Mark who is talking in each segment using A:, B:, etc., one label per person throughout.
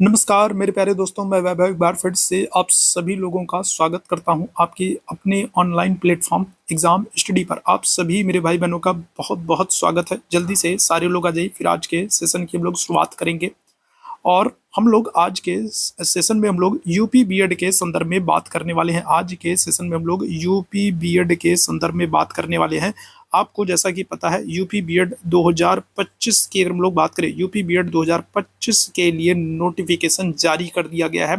A: नमस्कार मेरे प्यारे दोस्तों, मैं वैभव एक बार फिर से आप सभी लोगों का स्वागत करता हूं आपके अपने ऑनलाइन प्लेटफॉर्म एग्जाम स्टडी पर। आप सभी मेरे भाई बहनों का बहुत बहुत स्वागत है। जल्दी से सारे लोग आ जाइए, फिर आज के सेशन की हम लोग शुरुआत करेंगे। और हम लोग आज के सेशन में हम लोग यूपी बीएड के संदर्भ में बात करने वाले हैं। आज के सेशन में हम लोग यूपी बीएड के संदर्भ में बात करने वाले हैं। आपको जैसा कि पता है यूपी बीएड 2025 की अगर हम लोग बात करें, यूपी बीएड 2025 के लिए नोटिफिकेशन जारी कर दिया गया है।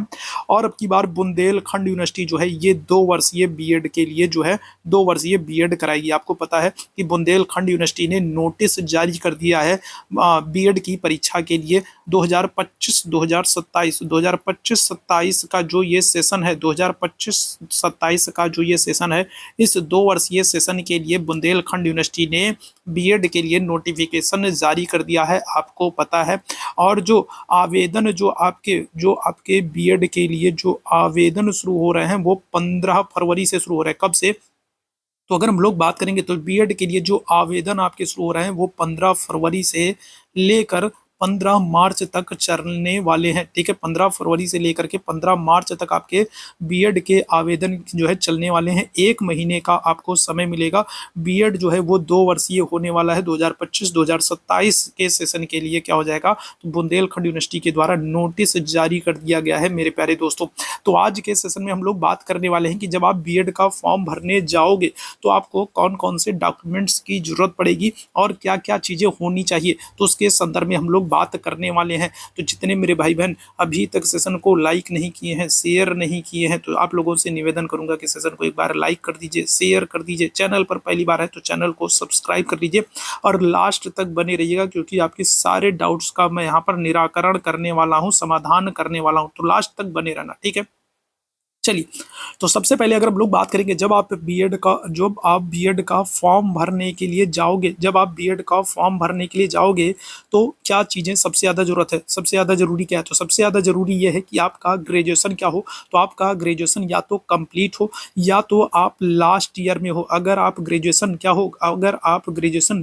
A: और अब की बार बुंदेलखंड यूनिवर्सिटी जो है ये 2 वर्षीय बीएड के लिए जो है 2 वर्षीय बीएड कराएगी। आपको पता है कि बुंदेलखंड यूनिवर्सिटी ने नोटिस जारी कर दिया है बीएड की परीक्षा के लिए 2025-2027 का जो ये सेशन है, 2025-27 का जो ये सेशन है, इस 2 वर्षीय सेशन के लिए बुंदेलखंड यूनिवर्सिटी ने बीएड के लिए नोटिफिकेशन जारी कर दिया है। आपको पता है। और जो आवेदन जो आपके बीएड के लिए जो आवेदन शुरू हो रहे हैं वो 15 फरवरी से शुरू हो रहे हैं। कब से? तो अगर हम लोग बात करेंगे तो बीएड के लिए जो आवेदन आपके शुरू हो रहे हैं वो 15 फरवरी से लेकर 15 मार्च तक चलने वाले हैं। ठीक है, 15 फरवरी से लेकर के 15 मार्च तक आपके बीएड के आवेदन जो है चलने वाले हैं। 1 महीने का आपको समय मिलेगा। बीएड जो है वो 2 वर्षीय होने वाला है। 2025-2027 के सेशन के लिए क्या हो जाएगा, तो बुंदेलखंड यूनिवर्सिटी के द्वारा नोटिस जारी कर दिया गया है मेरे प्यारे दोस्तों। तो आज के सेशन में हम लोग बात करने वाले हैं कि जब आप बीएड का फॉर्म भरने जाओगे तो आपको कौन कौन से डॉक्यूमेंट्स की जरूरत पड़ेगी और क्या क्या चीज़ें होनी चाहिए, तो उसके संदर्भ में हम लोग बात करने वाले हैं। तो जितने मेरे भाई बहन अभी तक सेशन को लाइक नहीं किए हैं, शेयर नहीं किए हैं, तो आप लोगों से निवेदन करूंगा कि सेशन को एक बार लाइक कर दीजिए, शेयर कर दीजिए। चैनल पर पहली बार है तो चैनल को सब्सक्राइब कर लीजिए और लास्ट तक बने रहिएगा, क्योंकि आपके सारे डाउट्स का मैं यहाँ पर निराकरण करने वाला हूँ, समाधान करने वाला हूँ। तो लास्ट तक बने रहना, ठीक है। चलिए, तो सबसे पहले अगर हम लोग बात करेंगे, जब आप बीएड का फॉर्म भरने के लिए जाओगे, तो क्या चीज़ें सबसे ज़्यादा ज़रूरत है, सबसे ज़्यादा ज़रूरी क्या है? तो सबसे ज़्यादा ज़रूरी ये है कि आपका ग्रेजुएशन क्या हो। तो आपका ग्रेजुएशन या तो कंप्लीट हो या तो आप लास्ट ईयर में हो। अगर आप ग्रेजुएशन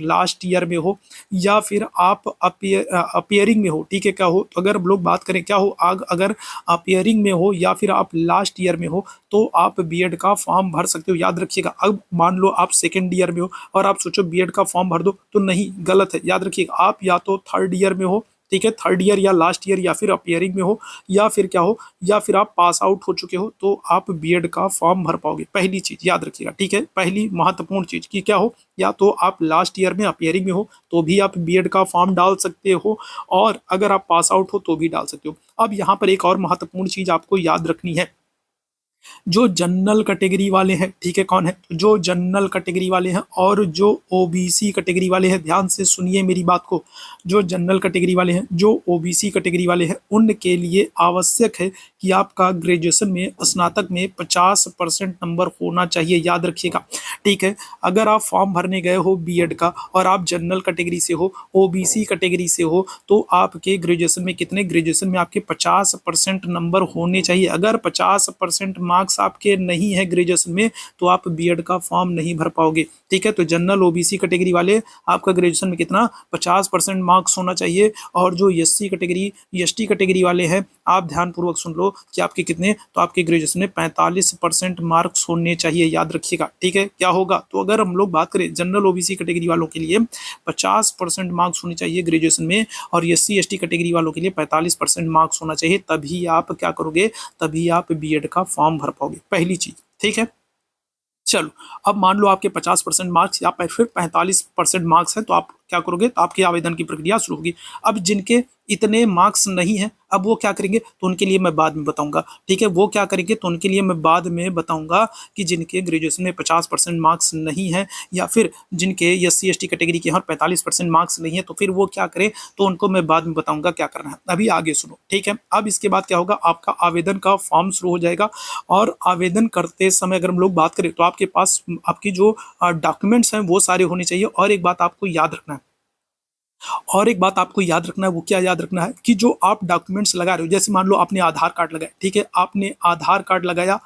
A: लास्ट ईयर में हो या फिर आप अपियरिंग में हो, ठीक है, क्या हो, तो अगर हम लोग बात करें क्या हो, अगर अपियरिंग में हो या फिर आप लास्ट ईयर में हो तो आप बीएड का फॉर्म भर सकते हो। याद रखिएगा, अब मान लो आप सेकेंड ईयर में हो और आप सोचो बीएड का फॉर्म भर दो, तो नहीं, गलत है। याद रखिएगा, आप या तो थर्ड ईयर में हो, ठीक है, थर्ड ईयर या लास्ट ईयर या फिर अपियरिंग में हो या फिर क्या हो, या फिर आप पास आउट हो चुके हो, तो आप बीएड का फॉर्म भर पाओगे। पहली चीज याद रखिएगा, ठीक है, पहली महत्वपूर्ण चीज कि क्या हो, या तो आप लास्ट ईयर में अपियरिंग में हो तो भी आप बीएड का फॉर्म डाल सकते हो, और अगर आप पास आउट हो तो भी डाल सकते हो। अब यहाँ पर एक और महत्वपूर्ण चीज आपको याद रखनी है। जो जनरल कैटेगरी वाले हैं, ठीक है, कौन है, जो जनरल कैटेगरी वाले हैं और जो ओबीसी कैटेगरी वाले हैं, ध्यान से सुनिए मेरी बात को। जो जनरल कैटेगरी वाले हैं, जो ओबीसी कैटेगरी वाले हैं, उनके लिए आवश्यक है कि आपका ग्रेजुएशन में, स्नातक में 50% नंबर होना चाहिए। याद रखिएगा, ठीक है। अगर आप फॉर्म भरने गए हो बीएड का और आप जनरल कैटेगरी से हो, ओबीसी कैटेगरी से हो, तो आपके ग्रेजुएशन में कितने, ग्रेजुएशन में आपके 50% नंबर होने चाहिए। अगर 50% मार्क्स आपके नहीं है ग्रेजुएशन में तो आप बीएड का फॉर्म नहीं भर पाओगे, ठीक है। तो जनरल ओबीसी कैटेगरी वाले, आपका ग्रेजुएशन में कितना, 50% मार्क्स होना चाहिए। और जो एसटी कैटेगरी वाले हैं, आप ध्यानपूर्वक सुन लो कि आपके कितने, तो आपके ग्रेजुएशन में 45% मार्क्स होने चाहिए। याद रखिएगा, ठीक है। क्या होगा, तो अगर हम लोग बात करें जनरल ओबीसी कैटेगरी वालों के लिए 50% मार्क्स होने चाहिए ग्रेजुएशन में, और एससी एसटी कैटेगरी वालों के लिए 45% मार्क्स होना चाहिए, तभी आप क्या करोगे, तभी आप बीएड का फॉर्म भर पाओगे। पहली चीज, ठीक है। चलो, अब मान लो आपके 50% मार्क्स या फिर 45% मार्क्स है, तो आप क्या करोगे, तो आपकी आवेदन की प्रक्रिया शुरू होगी। अब जिनके इतने मार्क्स नहीं है, अब वो क्या करेंगे, तो उनके लिए मैं बाद में बताऊंगा, ठीक है। वो क्या करेंगे, तो उनके लिए मैं बाद में बताऊंगा कि जिनके ग्रेजुएशन में 50% मार्क्स नहीं है, या फिर जिनके एससी एसटी कैटेगरी के यहाँ 45% मार्क्स नहीं है, तो फिर वो क्या करें, तो उनको मैं बाद में बताऊंगा क्या करना है। अभी आगे सुनो, ठीक है। अब इसके बाद क्या होगा, आपका आवेदन का फॉर्म शुरू हो जाएगा। और आवेदन करते समय अगर हम लोग बात करें तो आपके पास आपकी जो डॉक्यूमेंट्स हैं वो सारे होने चाहिए। और एक बात आपको याद रखना है, वो क्या याद रखना है, कि जो आप डॉक्यूमेंट्स लगा रहे हो, जैसे मान लो आपने आधार कार्ड लगाया, ठीक है, आपने आधार कार्ड लगाया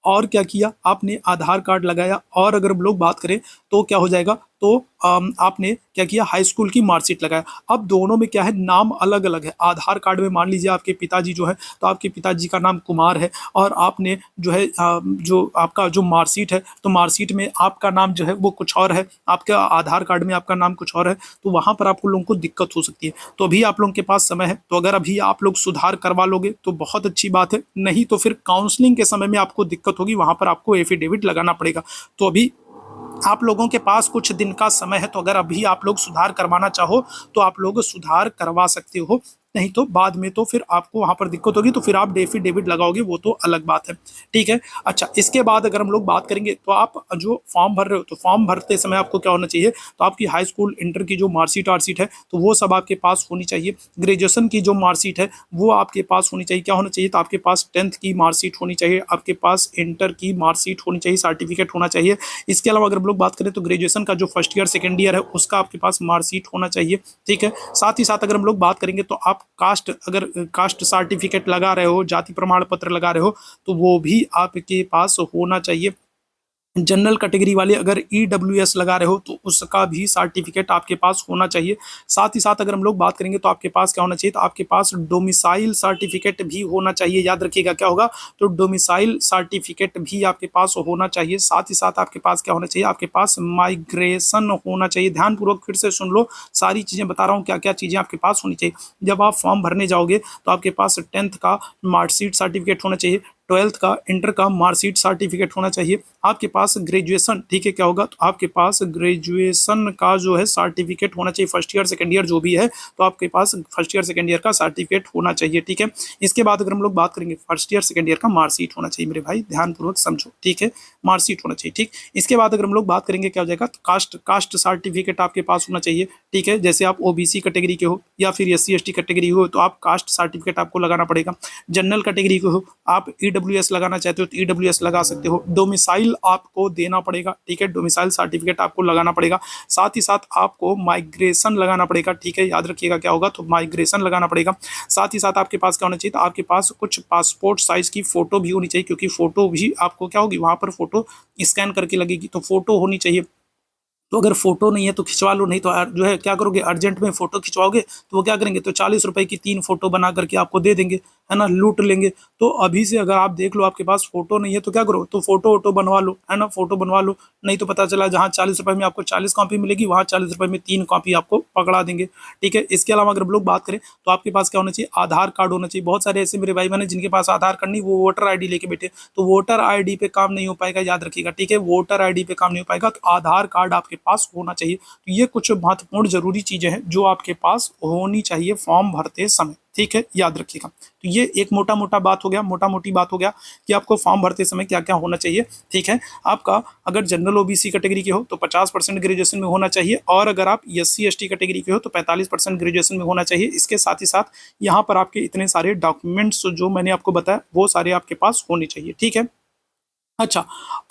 A: और क्या किया, आपने आधार कार्ड लगाया, और अगर हम लोग बात करें तो क्या हो जाएगा, तो आपने क्या किया, हाई स्कूल की मार्कशीट लगाया। अब दोनों में क्या है, नाम अलग अलग है। आधार कार्ड में मान लीजिए आपके पिताजी जो है, तो आपके पिताजी का नाम कुमार है, और आपने जो है जो आपका जो मार्कशीट है, तो मार्कशीट में आपका नाम जो है वो कुछ और है, आपका आधार कार्ड में आपका नाम कुछ और है, तो वहां पर आप लोगों को दिक्कत हो सकती है। तो अभी आप लोगों के पास समय है, तो अगर अभी आप लोग सुधार करवा लोगे तो बहुत अच्छी बात है, नहीं तो फिर काउंसलिंग के समय में आपको दिक्कत होगी, वहां पर आपको एफिडेविट लगाना पड़ेगा। तो अभी आप लोगों के पास कुछ दिन का समय है, तो अगर अभी आप लोग सुधार करवाना चाहो तो आप लोग सुधार करवा सकते हो, नहीं तो बाद में तो फिर आपको वहां पर दिक्कत होगी, तो फिर आप डेफिडेविट लगाओगे, वो तो अलग बात है। ठीक है। अच्छा, इसके बाद अगर हम लोग बात करेंगे, तो आप जो फॉर्म भर रहे हो, तो फॉर्म भरते समय आपको क्या होना चाहिए, तो आपकी हाई स्कूल इंटर की जो मार्कशीट आर्कशीट है, तो वो सब आपके पास होनी चाहिए। ग्रेजुएशन की जो मार्कशीट है वो आपके पास होनी चाहिए। क्या होना चाहिए, तो आपके पास 10th की मार्कशीट होनी चाहिए, आपके पास इंटर की मार्कशीट होनी चाहिए, सर्टिफिकेट होना चाहिए। इसके अलावा अगर हम लोग बात करें तो ग्रेजुएशन का जो फर्स्ट ईयर सेकेंड ईयर है उसका आपके पास मार्कशीट होना चाहिए। ठीक है। साथ ही साथ अगर हम लोग बात करेंगे तो आप कास्ट, अगर कास्ट सर्टिफिकेट लगा रहे हो, जाति प्रमाण पत्र लगा रहे हो, तो वो भी आपके पास होना चाहिए। जनरल कैटेगरी वाले अगर ईडब्ल्यूएस लगा रहे हो तो उसका भी सर्टिफिकेट आपके पास होना चाहिए। साथ ही साथ अगर हम लोग बात करेंगे तो आपके पास क्या होना चाहिए, तो आपके पास डोमिसाइल सर्टिफिकेट भी होना चाहिए। याद रखिएगा क्या होगा, तो डोमिसाइल सर्टिफिकेट भी आपके पास होना चाहिए। साथ ही साथ आपके पास क्या होना चाहिए, आपके पास माइग्रेशन होना चाहिए। ध्यानपूर्वक फिर से सुन लो, सारी चीज़ें बता रहा हूँ, क्या क्या चीज़ें आपके पास होनी चाहिए। जब आप फॉर्म भरने जाओगे तो आपके पास 10th का मार्कशीट सर्टिफिकेट होना चाहिए, 12th का इंटर का मार्कशीट सर्टिफिकेट होना चाहिए, आपके पास ग्रेजुएशन, ठीक है, क्या होगा, तो आपके पास ग्रेजुएशन का जो है सर्टिफिकेट होना चाहिए, फर्स्ट ईयर सेकंड ईयर जो भी है, तो आपके पास फर्स्ट ईयर सेकंड ईयर का सर्टिफिकेट होना चाहिए। ठीक है। इसके बाद अगर हम लोग बात करेंगे, फर्स्ट ईयर सेकंड ईयर का मार्कशीट होना चाहिए, मेरे भाई ध्यानपूर्वक समझो। ठीक है, मार्कशीट होना चाहिए। ठीक। इसके बाद अगर हम लोग बात करेंगे क्या हो जाएगा, तो कास्ट सर्टिफिकेट आपके पास होना चाहिए। ठीक है। जैसे आप ओबीसी कैटेगरी के हो या फिर एससी एसटी कैटेगरी हो, तो आप कास्ट सर्टिफिकेट आपको लगाना पड़ेगा। जनरल कैटेगरी के हो, आप ईडब्ल्यूएस लगाना चाहते हो तो ईडब्ल्यूएस लगा सकते हो। डोमिसाइल आपको देना पड़ेगा। ठीक है, डोमिसाइल सर्टिफिकेट आपको लगाना पड़ेगा। साथ ही साथ आपको माइग्रेशन लगाना पड़ेगा। ठीक है, याद रखिएगा क्या होगा, तो माइग्रेशन लगाना पड़ेगा। साथ ही साथ आपके पास क्या होना चाहिए, तो आपके पास कुछ पासपोर्ट साइज की फोटो भी होनी चाहिए, क्योंकि फोटो भी आपको क्या होगी, वहां पर फोटो स्कैन करके लगेगी, तो फोटो होनी चाहिए। तो अगर फोटो नहीं है तो खिंचवा लो, नहीं तो जो है क्या करोगे, अर्जेंट में फोटो खिंचवाओगे तो वो क्या करेंगे, तो 40 रुपए की 3 फोटो बना करके आपको दे देंगे, है ना, लूट लेंगे। तो अभी से अगर आप देख लो आपके पास फोटो नहीं है तो क्या करो, तो फोटो वोटो बनवा लो, है ना, फोटो बनवा लो, नहीं तो पता चला जहाँ 40 रुपए में आपको 40 कॉपी मिलेगी, वहाँ 40 रुपए में 3 कॉपी आपको पकड़ा देंगे। ठीक है। इसके अलावा अगर हम लोग बात करें तो आपके पास क्या होना चाहिए, आधार कार्ड होना चाहिए। बहुत सारे ऐसे मेरे भाई बहन हैं जिनके पास आधार कार्ड नहीं, वो वोटर आईडी लेके बैठे, तो वोटर आईडी पे काम नहीं हो पाएगा, याद रखिएगा। ठीक है, वोटर आईडी पे काम नहीं हो पाएगा, तो आधार कार्ड आपके पास होना चाहिए। तो ये कुछ महत्वपूर्ण जरूरी चीजें हैं जो आपके पास होनी चाहिए फॉर्म भरते समय। ठीक है, याद रखिएगा। तो ये एक मोटा मोटा बात हो गया, मोटा मोटी बात हो गया कि आपको फॉर्म भरते समय क्या क्या होना चाहिए। ठीक है। आपका अगर जनरल ओबीसी कैटेगरी के हो तो 50% ग्रेजुएशन में होना चाहिए, और अगर आप एससी एसटी कैटेगरी के हो तो 45% ग्रेजुएशन में होना चाहिए। इसके साथ ही साथ यहाँ पर आपके इतने सारे डॉक्यूमेंट्स जो मैंने आपको बताया वो सारे आपके पास होने चाहिए। ठीक है। अच्छा,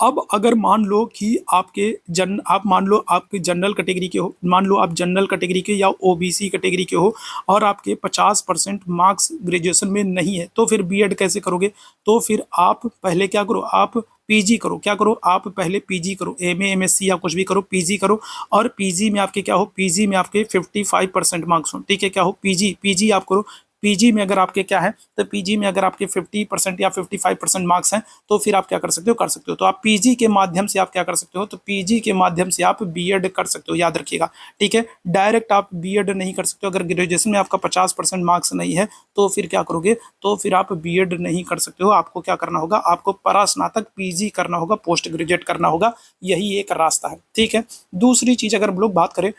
A: अब अगर मान लो कि आप मान लो आपके जनरल कैटेगरी के हो, मान लो आप जनरल कैटेगरी के या ओबीसी कैटेगरी के हो, और आपके 50% मार्क्स ग्रेजुएशन में नहीं है, तो फिर बीएड कैसे करोगे, तो फिर आप पहले क्या करो, आप पीजी करो। क्या करो, आप पहले पीजी करो, एमए एमएससी या कुछ भी करो, पीजी करो। और पीजी में आपके क्या हो, पीजी में आपके 55% मार्क्स हो। ठीक है, क्या हो, पीजी पीजी आप करो। पीजी में अगर आपके क्या है, तो पीजी में अगर आपके 50% या 55% मार्क्स हैं, तो फिर आप क्या कर सकते हो, कर सकते हो, तो आप पीजी के माध्यम से आप क्या कर सकते हो, तो पीजी के माध्यम से आप बीएड कर सकते हो, याद रखिएगा। ठीक है, डायरेक्ट आप बीएड नहीं कर सकते हो। अगर ग्रेजुएशन में आपका 50% मार्क्स नहीं है तो फिर क्या करोगे, तो फिर आप बीएड नहीं कर सकते हो। आपको क्या करना होगा, आपको परास्नातक पीजी करना होगा, पोस्ट ग्रेजुएट करना होगा, यही एक रास्ता है। ठीक है। दूसरी चीज अगर हम लोग बात करें,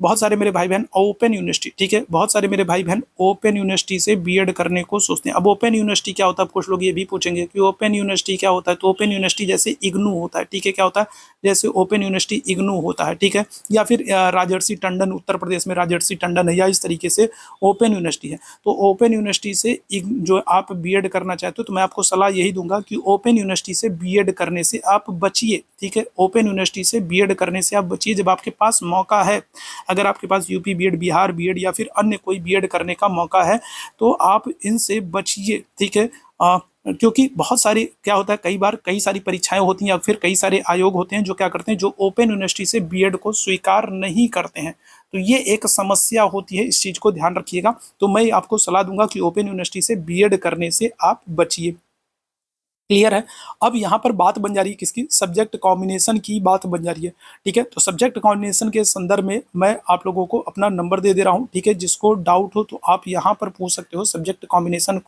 A: बहुत सारे मेरे भाई बहन ओपन यूनिवर्सिटी, ठीक है, बहुत सारे मेरे भाई बहन ओपन यूनिवर्सिटी से बीएड करने को सोचते हैं। अब ओपन यूनिवर्सिटी क्या होता है, कुछ लोग ये भी पूछेंगे कि ओपन यूनिवर्सिटी क्या होता है, तो ओपन यूनिवर्सिटी जैसे इग्नू होता है। ठीक है, क्या होता है, जैसे ओपन यूनिवर्सिटी इग्नू होता है। ठीक है, या फिर राजर्षि टंडन, उत्तर प्रदेश में राजर्षि टंडन है, या इस तरीके से ओपन यूनिवर्सिटी है। तो ओपन यूनिवर्सिटी से जो आप बीएड करना चाहते हो, तो मैं आपको सलाह यही दूंगा कि ओपन यूनिवर्सिटी से बीएड करने से आप बचिए। ठीक है, ओपन यूनिवर्सिटी से बीएड करने से आप बचिए, जब आपके पास मौका है। अगर आपके पास यूपी बीएड, बिहार बीएड या फिर अन्य कोई बीएड करने का मौका है तो आप इनसे बचिए। ठीक है, क्योंकि बहुत सारी क्या होता है, कई बार कई सारी परीक्षाएं होती हैं या फिर कई सारे आयोग होते हैं जो क्या करते हैं, जो ओपन यूनिवर्सिटी से बीएड को स्वीकार नहीं करते हैं। तो ये एक समस्या होती है, इस चीज को ध्यान रखिएगा। तो मैं आपको सलाह दूंगा कि ओपन यूनिवर्सिटी से बीएड करने से आप बचिए। क्लियर है। अब यहाँ पर बात बन जा रही है किसकी, सब्जेक्ट कॉम्बिनेशन की बात बन जा रही है। ठीक है, तो सब्जेक्ट कॉम्बिनेशन के संदर्भ में मैं आप लोगों को अपना नंबर दे दे रहा हूँ। ठीक है, जिसको डाउट हो तो आप यहाँ पर पूछ सकते हो सब्जेक्ट कॉम्बिनेशन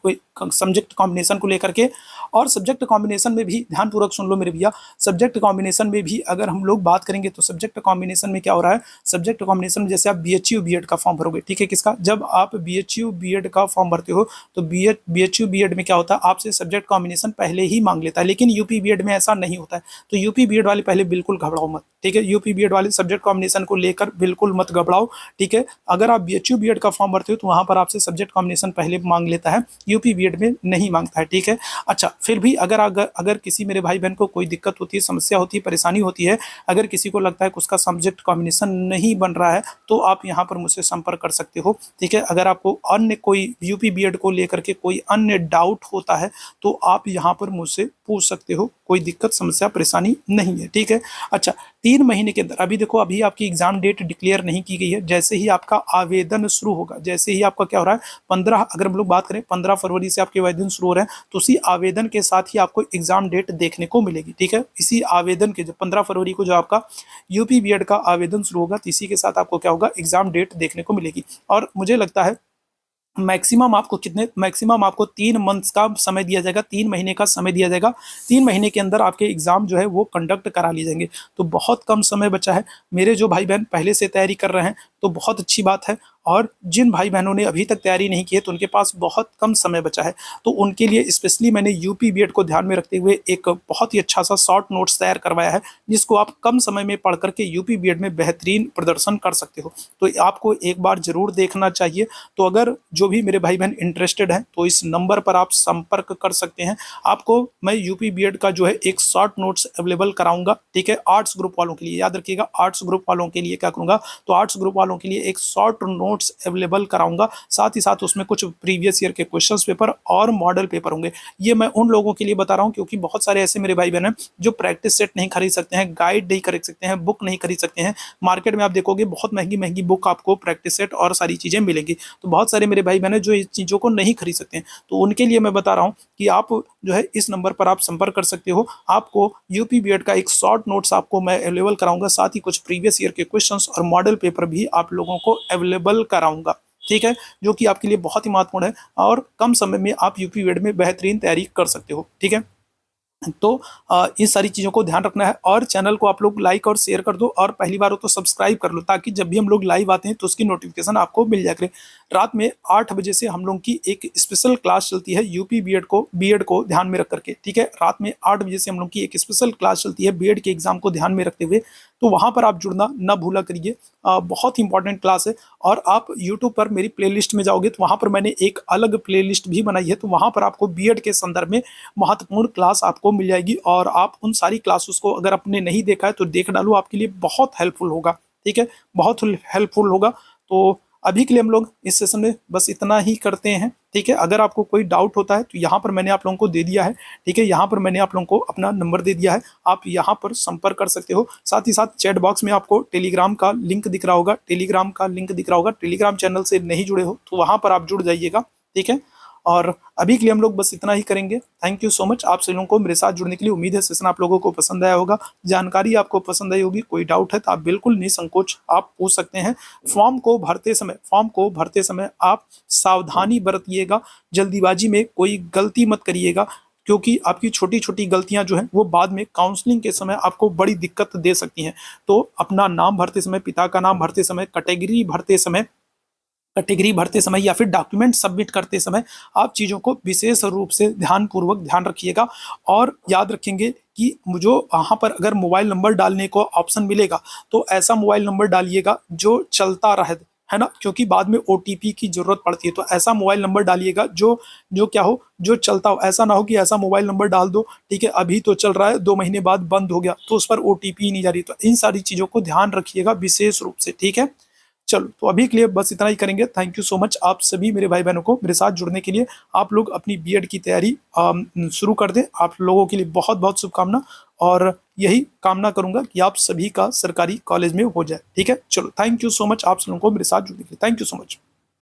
A: को लेकर के। और सब्जेक्ट कॉम्बिनेशन में भी ध्यानपूर्वक सुन लो मेरे भैया, सब्जेक्ट कॉम्बिनेशन में भी अगर हम लोग बात करेंगे तो सब्जेक्ट कॉम्बिनेशन में क्या हो रहा है, सब्जेक्ट कॉम्बिनेशन में जैसे आप बीएचयू बीएड का फॉर्म भरोगे, ठीक है, किसका, जब आप बीएचयू बीएड का फॉर्म भरते हो तो बीएचयू बीएड में क्या होता है, आपसे सब्जेक्ट कॉम्बिनेशन पहले ही मांग लेता है। लेकिन यूपी बीएड में ऐसा नहीं होता है। तो यूपी बीएड वाले पहले बिल्कुल घबराओ मत। ठीक है, यूपी बीएड वाले सब्जेक्ट कॉम्बिनेशन को लेकर बिल्कुल मत घबराओ। ठीक है, अगर आप बीएचयू बीएड का फॉर्म भरते हो तो वहां पर आपसे सब्जेक्ट कॉम्बिनेशन पहले मांग लेता है, यूपी बीएड में नहीं मांगता है। ठीक है, अच्छा, फिर भी अगर अगर अगर किसी मेरे भाई बहन को कोई दिक्कत होती है, समस्या होती है, परेशानी होती है, अगर किसी को लगता है कि उसका सब्जेक्ट कॉम्बिनेशन नहीं बन रहा है, तो आप यहाँ पर मुझसे संपर्क कर सकते हो। ठीक है, अगर आपको अन्य कोई यूपी बीएड को लेकर के कोई अन्य डाउट होता है तो आप यहाँ पर मुझसे पूछ सकते हो, कोई दिक्कत समस्या परेशानी नहीं है। ठीक है, अच्छा, 3 महीने के अंदर, अभी देखो अभी आपकी एग्जाम डेट डिक्लेयर नहीं की गई है, जैसे ही आपका आवेदन शुरू होगा, जैसे ही आपका क्या हो रहा है 15, अगर हम लोग बात करें 15 फरवरी से आपके आवेदन शुरू हो रहे हैं, तो उसी आवेदन के साथ ही आपको एग्जाम डेट देखने को मिलेगी। ठीक है, इसी आवेदन के, जब 15 फरवरी को जो आपका यूपी बीएड का आवेदन शुरू होगा, तो इसी के साथ आपको क्या होगा, एग्जाम डेट देखने को मिलेगी। और मुझे लगता है मैक्सिमम आपको 3 मंथ्स का समय दिया जाएगा, 3 महीने का समय दिया जाएगा। 3 महीने के अंदर आपके एग्जाम जो है वो कंडक्ट करा लिए जाएंगे। तो बहुत कम समय बचा है। मेरे जो भाई बहन पहले से तैयारी कर रहे हैं तो बहुत अच्छी बात है, और जिन भाई बहनों ने अभी तक तैयारी नहीं की है तो उनके पास बहुत कम समय बचा है। तो उनके लिए स्पेशली मैंने यूपी बीएड को ध्यान में रखते हुए एक बहुत ही अच्छा सा शॉर्ट नोट्स तैयार करवाया है, जिसको आप कम समय में पढ़ करके यूपी बीएड में बेहतरीन प्रदर्शन कर सकते हो। तो आपको एक बार जरूर देखना चाहिए। तो अगर जो भी मेरे भाई बहन इंटरेस्टेड हैं तो इस नंबर पर आप संपर्क कर सकते हैं। आपको मैं यूपी बीएड का जो है एक शॉर्ट नोट्स अवेलेबल कराऊंगा। ठीक है, आर्ट्स ग्रुप वालों के लिए, याद रखिएगा, आर्ट्स ग्रुप वालों के लिए क्या करूंगा, तो आर्ट्स ग्रुप वालों के लिए एक शॉर्ट नोट्स अवेलेबल कराऊंगा। साथ ही साथ उसमें कुछ प्रीवियस ईयर के क्वेश्चंस पेपर और मॉडल पेपर होंगे। ये मैं उन लोगों के लिए बता रहा हूं क्योंकि बहुत सारे ऐसे मेरे भाई बहन हैं जो प्रैक्टिस सेट नहीं खरीद सकते हैं, गाइड नहीं खरीद सकते हैं, बुक नहीं खरीद सकते हैं। मार्केट में आप देखोगे बहुत महंगी महंगी बुक आपको प्रैक्टिस सेट और सारी चीजें मिलेंगी। तो बहुत सारे मेरे भाई बहन हैं जो इस चीजों को नहीं खरीद सकते हैं। तो उनके लिए मैं बता रहा हूँ कि आप जो है इस नंबर पर आप संपर्क कर सकते हो। आपको यूपी बीएड का एक शॉर्ट नोट्स आपको मैं अवेलेबल कराऊंगा, साथ ही कुछ प्रीवियस ईयर के क्वेश्चंस और मॉडल पेपर भी आप लोगों को अवेलेबल कराऊंगा। ठीक है, जो कि आपके लिए बहुत ही महत्वपूर्ण है और कम समय में आप यूपी बीएड में बेहतरीन तैयारी कर सकते हो। ठीक है, तो इस सारी चीज़ों को ध्यान रखना है, और चैनल को आप लोग लाइक और शेयर कर दो, और पहली बार हो तो सब्सक्राइब कर लो, ताकि जब भी हम लोग लाइव आते हैं तो उसकी नोटिफिकेशन आपको मिल जाया करे। रात में 8 बजे से हम लोग की एक स्पेशल क्लास चलती है यूपी बीएड को ध्यान में रख करके। ठीक है, रात में 8 बजे से हम लोग की एक स्पेशल क्लास चलती है बीएड के एग्जाम को ध्यान में रखते हुए। तो वहाँ पर आप जुड़ना ना भूला करिए। बहुत ही इंपॉर्टेंट क्लास है। और आप यूट्यूब पर मेरी प्लेलिस्ट में जाओगे तो वहाँ पर मैंने एक अलग प्लेलिस्ट भी बनाई है, तो वहाँ पर आपको बीएड के संदर्भ में महत्वपूर्ण क्लास आपको मिल जाएगी, और आप उन सारी क्लासेस को अगर आपने नहीं देखा है तो देख डालो, आपके लिए बहुत हेल्पफुल होगा। ठीक है, बहुत हेल्पफुल होगा। तो अभी के लिए हम लोग इस सेशन में बस इतना ही करते हैं। ठीक है, अगर आपको कोई डाउट होता है तो यहाँ पर मैंने आप लोगों को दे दिया है। ठीक है, यहाँ पर मैंने आप लोगों को अपना नंबर दे दिया है, आप यहाँ पर संपर्क कर सकते हो। साथ ही साथ चैट बॉक्स में आपको टेलीग्राम का लिंक दिख रहा होगा, टेलीग्राम चैनल से नहीं जुड़े हो तो वहाँ पर आप जुड़ जाइएगा। ठीक है, और अभी के लिए हम लोग बस इतना ही करेंगे। थैंक यू सो मच आप सभी लोगों को मेरे साथ जुड़ने के लिए। उम्मीद है सेशन आप लोगों को पसंद आया होगा, जानकारी आपको पसंद आई होगी। कोई डाउट है तो आप बिल्कुल निसंकोच आप पूछ सकते हैं। फॉर्म को भरते समय आप सावधानी बरतिएगा, जल्दीबाजी में कोई गलती मत करिएगा, क्योंकि आपकी छोटी छोटी गलतियां जो हैं वो बाद में काउंसलिंग के समय आपको बड़ी दिक्कत दे सकती हैं। तो अपना नाम भरते समय, पिता का नाम भरते समय, कैटेगरी भरते समय या फिर डॉक्यूमेंट सबमिट करते समय आप चीज़ों को विशेष रूप से ध्यान रखिएगा। और याद रखेंगे कि जो वहाँ पर अगर मोबाइल नंबर डालने को ऑप्शन मिलेगा तो ऐसा मोबाइल नंबर डालिएगा जो चलता रहे, है ना, क्योंकि बाद में ओटीपी की जरूरत पड़ती है। तो ऐसा मोबाइल नंबर डालिएगा जो चलता हो। ऐसा ना हो कि ऐसा मोबाइल नंबर डाल दो, ठीक है, अभी तो चल रहा है, 2 महीने बाद बंद हो गया तो उस पर ओटीपी नहीं जा रही। तो इन सारी चीज़ों को ध्यान रखिएगा विशेष रूप से। ठीक है, चलो तो अभी के लिए बस इतना ही करेंगे। थैंक यू सो मच आप सभी मेरे भाई बहनों को मेरे साथ जुड़ने के लिए। आप लोग अपनी बीएड की तैयारी शुरू कर दें। आप लोगों के लिए बहुत बहुत शुभकामना, और यही कामना करूंगा कि आप सभी का सरकारी कॉलेज में हो जाए। ठीक है, चलो थैंक यू सो मच आप सब लोगों को मेरे साथ जुड़ने के लिए। Thank you so much.